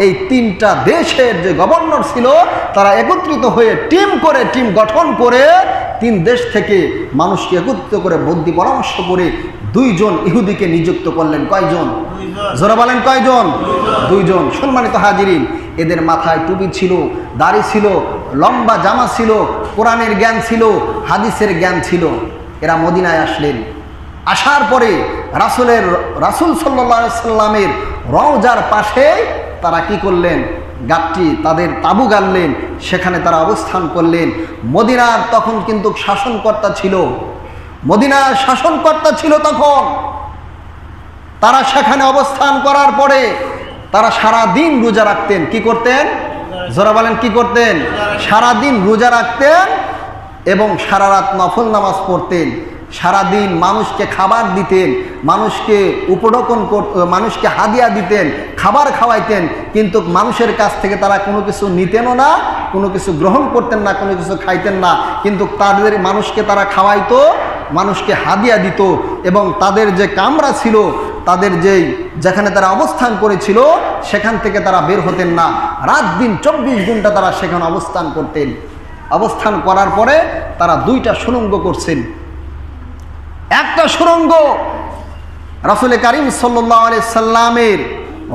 এই 3টা দেশের যে গভর্নর ছিল তারা একত্রিত হয়ে টিম গঠন করে 3 দেশ থেকে মানুষকে একত্রিত করে বুদ্ধি পরামর্শ করে 2 জন ইহুদিকে নিযুক্ত করলেন। কয়জন? জোরে বলেন কয়জন? দুইজন। সম্মানিত হাজিরিন, এদের মাথায় টুপি ছিল, দাড়ি ছিল, লম্বা জামা ছিল, কোরআনের জ্ঞান ছিল, হাদিসের জ্ঞান ছিল। এরা মদিনায় আসলেন। আসার পরে রাসূল সাল্লাল্লাহু আলাইহি সাল্লামের রওজার পাশে তারা কি করলেন? গাট্টি তাদের তাবু গাড়লেন, সেখানে তারা অবস্থান করলেন। মদিনার তখন কিন্তু শাসনকর্তা ছিল, মদিনার শাসনকর্তা ছিল তখন। তারা সেখানে অবস্থান করার পরে তারা সারা দিন রোজা রাখতেন। কি করতেন? জোরা বলেন, কি করতেন? সারা দিন রোজা রাখতেন এবং সারা রাত নফল নামাজ পড়তেন। সারাদিন মানুষকে খাবার দিতেন, মানুষকে উপঢৌকন মানুষকে হাদিয়া দিতেন, খাবার খাওয়াইতেন, কিন্তু মানুষের কাছ থেকে তারা কোনো কিছু নিতেনও না, কোনো কিছু গ্রহণ করতেন না, কোনো কিছু খাইতেন না। কিন্তু তাদের মানুষকে তারা খাওয়াইতো, মানুষকে হাদিয়া দিত এবং তাদের যে কামরা ছিল, তাদের যেখানে তারা অবস্থান করেছিল সেখান থেকে তারা বের হতেন না। রাত দিন 24 ঘন্টা তারা সেখানে অবস্থান করতেন। অবস্থান করার পরে তারা দুইটা সুড়ঙ্গ করছেন। একটা সুড়ঙ্গ রাসূল কারীম সাল্লাল্লাহু আলাইহি সাল্লামের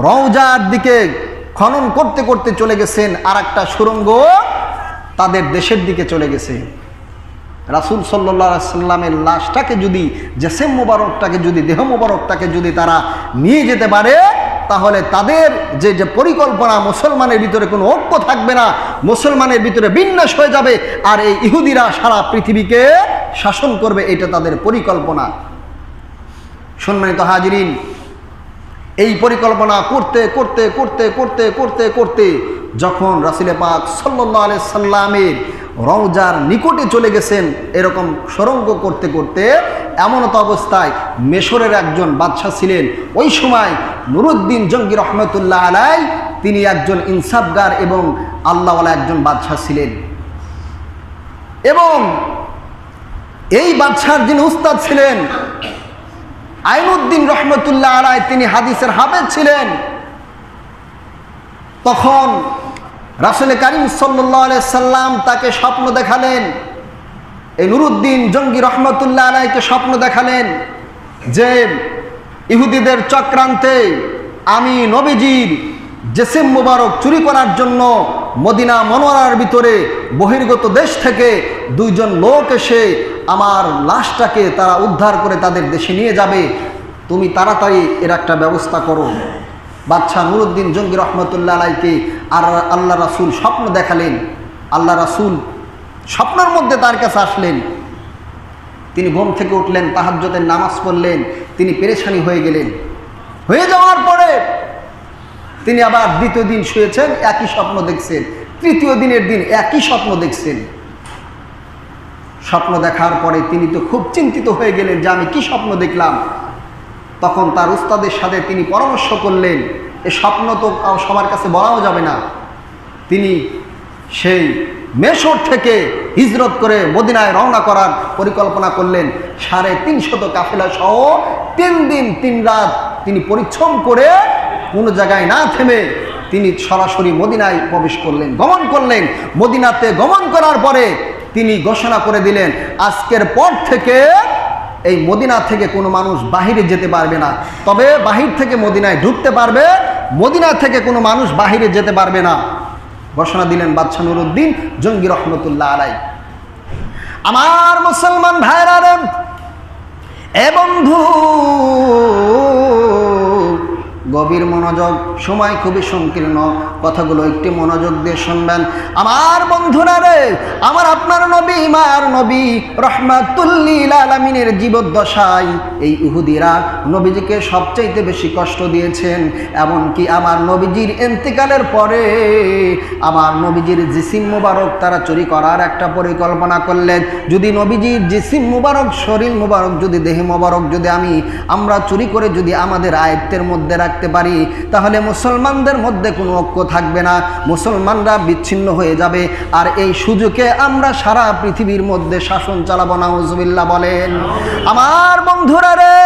রওজার দিকে খনন করতে করতে চলে গেছেন, আর একটা সুড়ঙ্গ তাদের দেশের দিকে চলে গেছে। রাসূল সাল্লাল্লাহু আলাইহি সাল্লামের লাশটাকে যদি, জেসেম মুবারকটাকে যদি, দেহ মুবারকটাকে যদি তারা নিয়ে যেতে পারে, তাহলে তাদের যে পরিকল্পনা, মুসলমানের ভিতরে কোনো ঐক্য থাকবে না, মুসলমানের ভিতরে বিন্যাস হয়ে যাবে, আর এই ইহুদিরা সারা পৃথিবীকে শাসন করবে, এটা তাদের পরিকল্পনা। সম্মানিত হাজিরিন, এই পরিকল্পনা করতে করতে করতে করতে করতে করতে যখন রাসূল পাক সাল্লাল্লাহু আলাইহি সাল্লামের রওজার নিকটে চলে গেছেন, এরকম সুড়ঙ্গ করতে করতে এমনত অবস্থায় মিশরের একজন বাদশাহ ছিলেন ওই সময়, নুরুদ্দিন জঙ্গি রহমতুল্লাহ আলাই। তিনি একজন ইনসাফগার এবং আল্লাহওয়ালা একজন বাদশাহ ছিলেন। এবং এই বাদশার যিনি উস্তাদ ছিলেন আইনুদ্দিন রহমতুল্লাহ আলাই, তিনি হাদিসের হাফেজ ছিলেন। তখন রাসূল কারীম সাল্লাল্লাহু আলাইহি সাল্লাম তাকে স্বপ্ন দেখালেন, এই নুরুদ্দিন জঙ্গি রহমতুল্লাহ আলাইকে স্বপ্ন দেখালেন যে ইহুদিদের চক্রান্তে আমি নবীজির জেসেম মুবারক চুরি করার জন্য মদিনা মনোয়ারার ভিতরে বহির্গত দেশ থেকে দুইজন লোক এসে আমার লাশটাকে তারা উদ্ধার করে তাদের দেশে নিয়ে যাবে, তুমি তাড়াতাড়ি এর একটা ব্যবস্থা করো। বাদশাহ নুরুদ্দিন জঙ্গি রহমতুল্লাহ আলাইকে আর আল্লাহ রাসূল স্বপ্ন দেখালেন। আল্লাহ রাসূল স্বপ্নের মধ্যে তার কাছে আসলেন। তিনি ঘুম থেকে উঠলেন, তাহাজ্জুদের নামাজ পড়লেন, তিনি পেরেশানি হয়ে গেলেন। হয়ে যাওয়ার পরে তিনি আবার দ্বিতীয় দিন শুয়েছেন, একই স্বপ্ন দেখছেন। তৃতীয় দিনের দিন একই স্বপ্ন দেখছেন। স্বপ্ন দেখার পরে তিনি তো খুব চিন্তিত হয়ে গেলেন যে আমি কি স্বপ্ন দেখলাম। তখন তার উস্তাদের সাথে তিনি পরামর্শ করলেন, এ স্বপ্ন তো সবার কাছে বলাও যাবে না। তিনি সেই মিশর থেকে হিজরত করে মদিনায় রওনা করার পরিকল্পনা করলেন। 350 কাফেলা সহ 3 দিন 3 রাত তিনি পরিশ্রম করে কোনো জায়গায় না থেমে তিনি সরাসরি মদিনায় প্রবেশ করলেন, গমন করলেন। মদিনাতে গমন করার পরে তিনি ঘোষণা করে দিলেন, আজকের পর থেকে এই মদিনা থেকে কোনো মানুষ বাহিরে যেতে পারবে না, তবে বাহির থেকে মদিনায় ঢুকতে পারবে, মদিনা থেকে কোনো মানুষ বাহিরে যেতে পারবে না। ঘোষণা দিলেন বাদশাহ নুরুদ্দিন জঙ্গি রহমতুল্লাহ আলাই। আমার মুসলমান ভাইরা রে, এ বন্ধু গভীর মনোযোগ, সময় খুবই সংকীর্ণ, কথাগুলো একটু মনোযোগ দিয়ে শুনবেন। আমার বন্ধুরা রে, আমার আপনার নবী, মার নবী রাহমাতুল লিল আলামিনের জীবদ্দশায় এই ইহুদিরা নবীজিকে সবচাইতে বেশি কষ্ট দিয়েছেন। এমনকি আমার নবীজির ইন্তেকালের পরে আমার নবীজির জিসিম মুবারক তারা চুরি করার একটা পরিকল্পনা করলেন। যদি নবীজির জিসিম মুবারক, শরীর মুবারক, যদি দেহ মুবারক যদি আমরা চুরি করে যদি আমাদের আয়ত্তের মধ্যে রাখতে পারি, তাহলে মুসলমানদের মধ্যে কোনো ঐক্য থাকবে না, মুসলমানরা বিচ্ছিন্ন হয়ে যাবে, আর এই সুযোগে আমরা সারা পৃথিবীর মধ্যে শাসন চালাবো। নাউজুবিল্লাহ বলেন। আমার বন্ধুরা রে,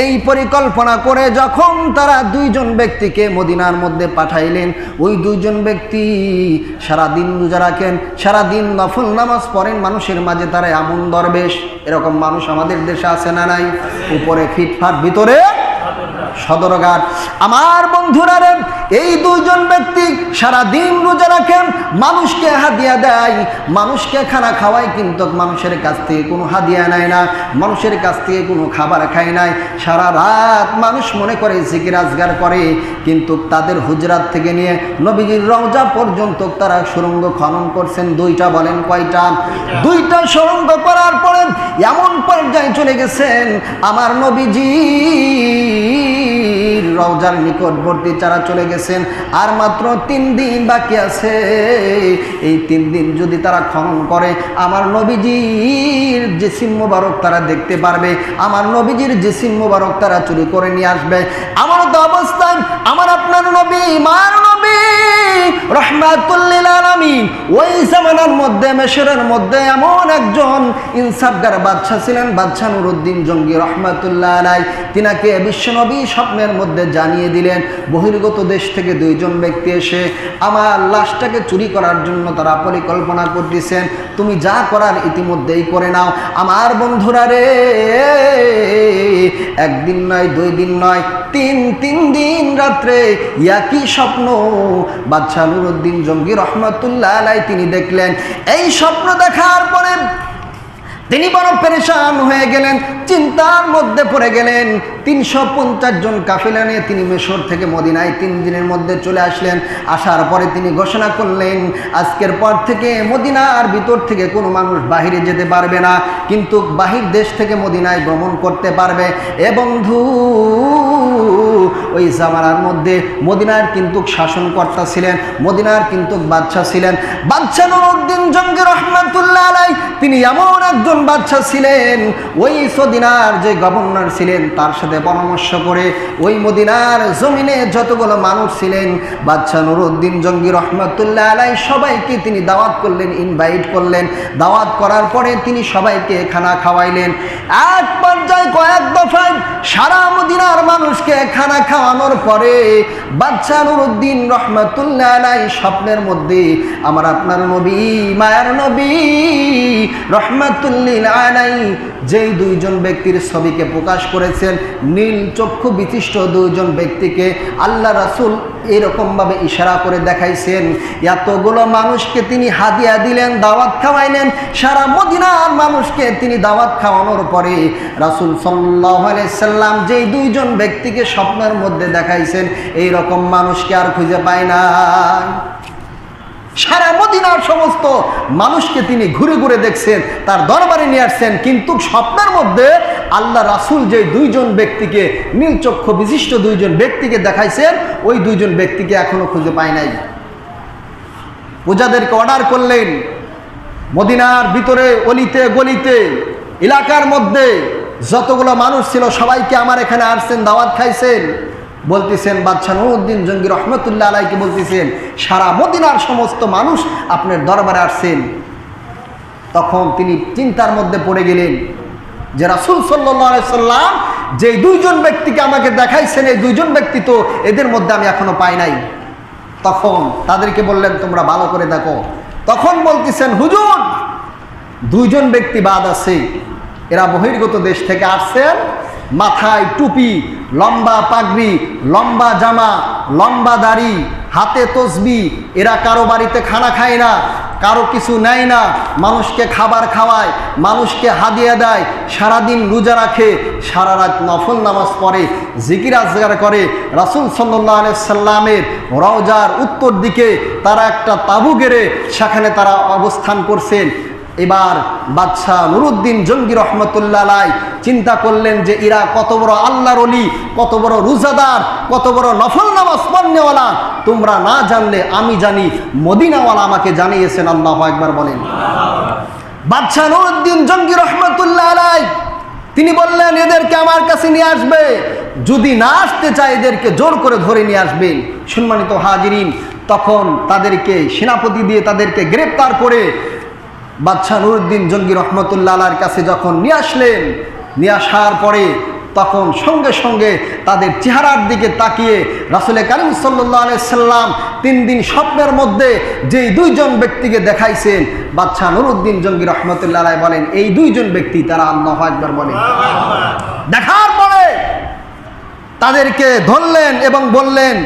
এই পরিকল্পনা করে যখন তারা 2 জন ব্যক্তিকে মদিনার মধ্যে পাঠাইলেন, ওই 2 জন ব্যক্তি সারাদিন রোজা রাখেন, সারাদিন নফল নামাজ পড়েন, মানুষের মাঝে তারা এমন দরবেশ। এরকম মানুষ আমাদের দেশে আছে না নাই? উপরে ফিটফাট, ভিতরে সদরঘাট। আমার বন্ধুরা রে, এই দুইজন ব্যক্তি সারা দিন রোজা রাখেন, মানুষকে হাদিয়া দেয়, মানুষকে খানা খাওয়ায়, কিন্তু মানুষের কাছ থেকে কোনো হাদিয়া নেয় না, মানুষের কাছ থেকে কোনো খাবার খায় নাই। সারা রাত মানুষ মনে করে জিকির আজগার করে, কিন্তু তাদের হুজরাত থেকে নিয়ে নবীজির রওজা পর্যন্ত তারা সুড়ঙ্গ খনন করছেন। দুইটা, বলেন কয়টা? দুইটা সুড়ঙ্গ করার পরে এমন পর্যায়ে চলে গেছেন, আমার নবীজি রওজার নিকটবর্তী যারা চলে গেছেন, আর মাত্র 3 দিন বাকি আছে। এই 3 দিন যদি তারা খনন করে, আমার নবীজির জিসিম মুবারক তারা দেখতে পারবে, আমার নবীজির জিসিম মুবারক তারা চুরি করে নিয়ে আসবে। আমার তো অবস্থায় আমার আপনার নবী, মার নবী রাহমাতুল লিল আলামিন, ওই জামানার মধ্যে মিশরের মধ্যে এমন একজন ইনসাফগার বাদশা ছিলেন, বাদশা নুরউদ্দিন জঙ্গি রহমাতুল্লাহ আলাইহি। তিনাকে বিশ্বনবী স্বপ্নের মধ্যে জানিয়ে দিলেন, বহির্গত দেশ থেকে 2 জন ব্যক্তি এসে আমার লাশটাকে চুরি করার জন্য তারা পরিকল্পনা করতেছেন, তুমি যা করার ইতিমধ্যেই করে নাও। আমার বন্ধুরা রে, 1 দিন নয়, 2 দিন নয়, 3 দিন রাত্রে একই স্বপ্ন বাদশা নুরউদ্দিন জঙ্গি রহমাতুল্লাহ আলাইহি তিনি দেখলেন। এই স্বপ্ন দেখার পরে তিনি বড় পেরেশান হয়ে গেলেন, চিন্তার মধ্যে পড়ে গেলেন। 350 জন কাফেলা নিয়ে তিনি মিশর থেকে মদিনায় 3 দিনের মধ্যে চলে আসলেন। আসার পরে তিনি ঘোষণা করলেন, আজকের পর থেকে মদিনার ভিতর থেকে কোনো মানুষ বাহিরে যেতে পারবে না, কিন্তু বাহির দেশ থেকে মদিনায় ভ্রমণ করতে পারবে। এ বন্ধু, ওই জামানার মধ্যে মদিনার কিন্তু শাসনকর্তা ছিলেন, মদিনার কিন্তু বাদশা ছিলেন বাদশা নুরউদ্দিন জঙ্গি রহমাতুল্লাহ আলাইহি। তিনি এমন একজন বাদশা ছিলেন, ওই মদিনার যে গভর্নর ছিলেন তার সাথে পরামর্শ করে ওই মদিনার জমিনে যতগুলো মানুষ ছিলেন, বাদশা নুরউদ্দিন জঙ্গি রহমাতুল্লাহ আলাইহি সবাইকে তিনি দাওয়াত করলেন, ইনভাইট করলেন। দাওয়াত করার পরে তিনি সবাইকে খানা খাওয়াইলেন। এক পর্যায়ে কয়েক দফায় সারা মদিনার মানুষকে খানা খাওয়ানোর পরে বাদশা নুরউদ্দিন রহমাতুল্লাহ আলাইহি স্বপ্নের মধ্যে আমার আপনার নবী, মায়ার নবী রহমাতুল্লিল আলাইহি যেই 2 জন ব্যক্তির ছবিকে প্রকাশ করেছেন, নীল চক্ষু বিশিষ্ট 2 জন ব্যক্তিকে আল্লাহ রাসূল এরকমভাবে ইশারা করে দেখাইছেন। এতগুলো মানুষকে তিনি হাদিয়া দিলেন, দাওয়াত খাওয়াইলেন। সারা মদিনার মানুষকে তিনি দাওয়াত খাওয়ানোর পরে রাসূল সাল্লাল্লাহু আলাইহি সাল্লাম যেই 2 জন ব্যক্তিকে স্বপ্নের মধ্যে দেখাইছেন, এই রকম মানুষকে আর খুঁজে পায় না। সারা মদিনার সমস্ত মানুষকে তিনি ঘুরে ঘুরে দেখছেন, তার দরবারে নিয়ে আসছেন, কিন্তু স্বপ্নের মধ্যে আল্লাহ রাসূল যে 2 জন ব্যক্তিকে, নীলচক্ষু বিশিষ্ট 2 জন ব্যক্তিকে দেখাইছেন, ওই 2 জন ব্যক্তিকে এখনো খুঁজে পায় নাই। পূজাদেরকে অর্ডার করলেন, মদিনার ভিতরে অলিতে গলিতে এলাকার মধ্যে যতগুলো মানুষ ছিল সবাইকে আমার এখানে আসছেন, দাওয়াত খাইছেন। বলতেছেন বাদশা নুরউদ্দিন জঙ্গি রহমাতুল্লাহ আলাইহিকে বলতেছেন, সারা মদিনার সমস্ত মানুষ আপনার দরবারে আসছেন। তখন তিনি চিন্তার মধ্যে পড়ে গেলেন যে রাসূল সাল্লাল্লাহু আলাইহি সাল্লাম যে 2 জন ব্যক্তিকে আমাকে দেখাইছেন, এই 2 জন ব্যক্তি তো এদের মধ্যে আমি এখনো পাই নাই। তখন তাদেরকে বললেন, তোমরা ভালো করে দেখো। তখন বলতেছেন, হুজুর 2 জন ব্যক্তি বাদ আছে, এরা বহির্গত দেশ থেকে আসছেন, মাথায় টুপি, লম্বা পাগড়ি, লম্বা জামা, লম্বা দাড়ি, হাতে তসবি। এরা কারো বাড়িতে খানা খায় না, কারো কিছু নেয় না, মানুষকে খাবার খাওয়ায়, মানুষকে হাদিয়া দেয়, সারাদিন রোজা রাখে, সারা রাত নফল নামাজ পড়ে, জিকির আজগার করে। রাসূল সাল্লাল্লাহু আলাইহি সাল্লামের রওজার উত্তর দিকে তারা একটা তাঁবু গেড়ে সেখানে তারা অবস্থান করছেন। এবার বাদশা নুরউদ্দিন জঙ্গি রহমাতুল্লাহ আলাইহি চিন্তা করলেন যে এরা কত বড় আল্লাহর ওলি, কত বড় রোজাদার, কত বড় নফল নামাজ পড়নেওয়ালা। তোমরা না জানলে আমি জানি, মদিনাওয়ালা আমাকে জানিয়েছেন। আল্লাহু আকবার বলেন। বাদশা নুরউদ্দিন জঙ্গি রহমাতুল্লাহ আলাইহি তিনি বললেন, এদেরকে আমার কাছে নিয়ে আসবে, যদি না আসতে চায় এদেরকে জোর করে ধরে নিয়ে আসবেন। সম্মানিত হাজিরিন, তখন তাদেরকে সেনাপতি দিয়ে তাদেরকে গ্রেফতার করে বাদশা নুরউদ্দিন জঙ্গি রহমাতুল্লাহ আলাইহির কাছে যখন নিয়ে আসলেন, নিয়ে আসার পরে তখন সঙ্গে সঙ্গে তাদের চেহারার দিকে তাকিয়ে রাসূল কারীম সাল্লাল্লাহু আলাইহি সাল্লাম 3 দিন স্বপ্নের মধ্যে যেই 2 জন ব্যক্তিকে দেখাইছেন, বাদশা নুরউদ্দিন জঙ্গি রহমাতুল্লাহ আলাইহি বলেন, এই 2 জন ব্যক্তি তারা আল্লাহু আকবার বলেন। দেখার পরে তাদেরকে ধরলেন এবং বললেন,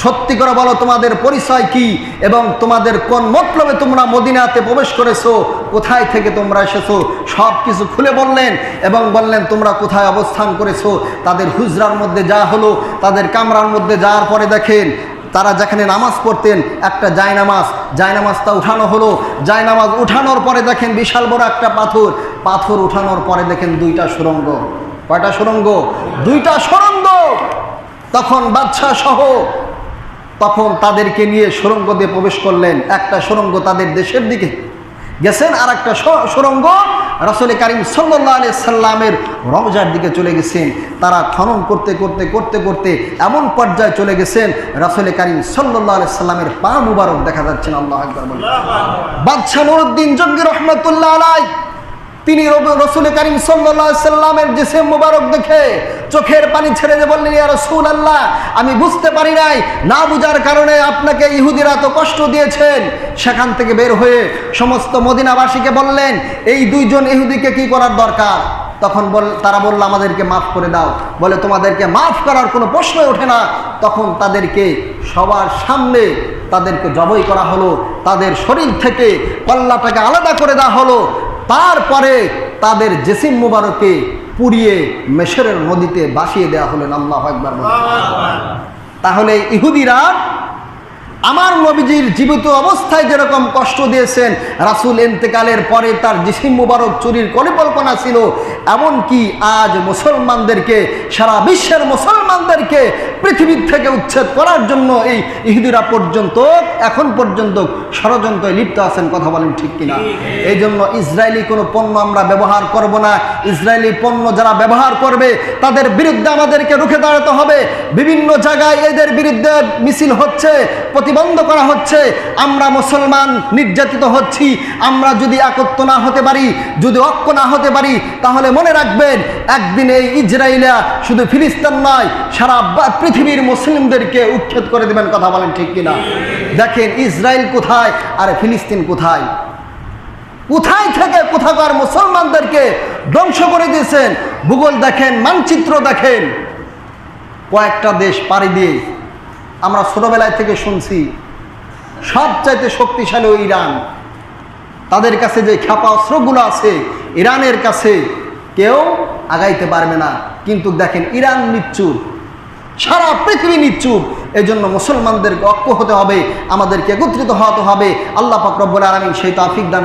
সত্যি করে বলো তোমাদের পরিচয় কি এবং তোমাদের কোন মতলবে তোমরা মদিনাতে প্রবেশ করেছো, কোথায় থেকে তোমরা এসেছো, সব কিছু খুলে বললেন এবং বললেন তোমরা কোথায় অবস্থান করেছো। তাদের হুজরার মধ্যে যা হলো, তাদের কামরার মধ্যে যাওয়ার পরে দেখেন তারা যেখানে নামাজ পড়তেন একটা জায়নামাজটা উঠানো হলো। জায়নামাজ উঠানোর পরে দেখেন বিশাল বড় একটা পাথর উঠানোর পরে দেখেন দুইটা সুড়ঙ্গ। কয়টা সুড়ঙ্গ? দুইটা সুড়ঙ্গ। তখন বাদশাহ সহ তখন তাদেরকে নিয়ে সুড়ঙ্গ দিয়ে প্রবেশ করলেন। একটা সুড়ঙ্গ তাদের দেশের দিকে গেছেন, আর একটা সুড়ঙ্গ রাসূল কারীম সাল্লাল্লাহু আলাইহি সাল্লামের রওজার দিকে চলে গেছেন। তারা খনন করতে করতে করতে করতে এমন পর্যায়ে চলে গেছেন রাসূল কারীম সাল্লাল্লাহু আলাইহি সাল্লামের পা মুবারক দেখা যাচ্ছে না। আল্লাহু আকবার বলেন। বাদশাহ নুরউদ্দিন জঙ্গি রহমাতুল্লাহ আলাইহি তিনি রাসূল কারীম সাল্লাল্লাহু আলাইহি সাল্লামের জিসম মুবারক দেখে চোখের পানি ছেড়ে দিয়ে বললেন, ইয়া রাসূলুল্লাহ, আমি বুঝতে পারি নাই, না বুঝার কারণে আপনাকে ইহুদিরা তো কষ্ট দিয়েছেন। সেখান থেকে বের হয়ে সমস্ত মদিনাবাসীকে বললেন, এই দুইজন ইহুদিকে কি করার দরকার? তখন তারা বলল, আমাদেরকে মাফ করে দাও। বলে, তোমাদেরকে মাফ করার কোনো প্রশ্নই ওঠে না। তখন তাদেরকে সবার সামনে তাদেরকে জবাই করা হলো, তাদের শরীর থেকে কল্লাটাকে আলাদা করে দেওয়া হলো। তারপরে তাদের জিসিম মুবারকে পুড়িয়ে মিশরের নদীতে ভাসিয়ে দেওয়া হলেন। আল্লাহু আকবার। তাহলে ইহুদিরা আমার নবীজির জীবিত অবস্থায় যেরকম কষ্ট দিয়েছেন, রাসূল ইন্তেকালের পরে তার জিসিম মুবারক চুরির পরিকল্পনা ছিল, এমনকি আজ মুসলমানদেরকে, সারা বিশ্বের মুসলমানদেরকে পৃথিবীর থেকে উচ্ছেদ করার জন্য এই ইহুদিরা পর্যন্ত এখন পর্যন্ত ষড়যন্ত্রে লিপ্ত আছেন। কথা বলেন ঠিক কিনা? এই জন্য ইসরায়েলি কোনো পণ্য আমরা ব্যবহার করব না। ইসরায়েলি পণ্য যারা ব্যবহার করবে তাদের বিরুদ্ধে আমাদেরকে রুখে দাঁড়াতে হবে। বিভিন্ন জায়গায় এদের বিরুদ্ধে মিছিল হচ্ছে, বন্ধ করা হচ্ছে। আমরা মুসলমান নির্যাতিত হচ্ছি। আমরা যদি একত্র না হতে পারি, যদি ঐক্য না হতে পারি, তাহলে মনে রাখবেন একদিন এই ইসরায়েলিয়া শুধু ফিলিস্তিন নয়, সারা পৃথিবীর মুসলিমদেরকে উচ্ছেদ করে দেবেন। কথা বলেন ঠিক কিনা? দেখেন ইসরায়েল কোথায় আর ফিলিস্তিন কোথায়? কোথায় থেকে কোথাকার মুসলমানদেরকে ধ্বংস করে দিয়েছেন। ভূগোল দেখেন, মানচিত্র দেখেন। কয়েকটা দেশ পাড়ি দিয়ে আমরা ছোটবেলায় থেকে শুনছি সবচাইতে শক্তিশালী ইরান। তাদের কাছে যে ক্ষেপা অস্ত্রগুলো আছে, ইরানের কাছে কেউ আগাইতে পারবে না। কিন্তু দেখেন ইরান নিশ্চুপ, সারা পৃথিবী নিশ্চুপ। এই জন্য মুসলমানদেরকে ঐক্য হতে হবে, আমাদেরকে একত্রিত হতে হবে। আল্লাহ পাক রব্বুল আলামিন সেই তৌফিক দান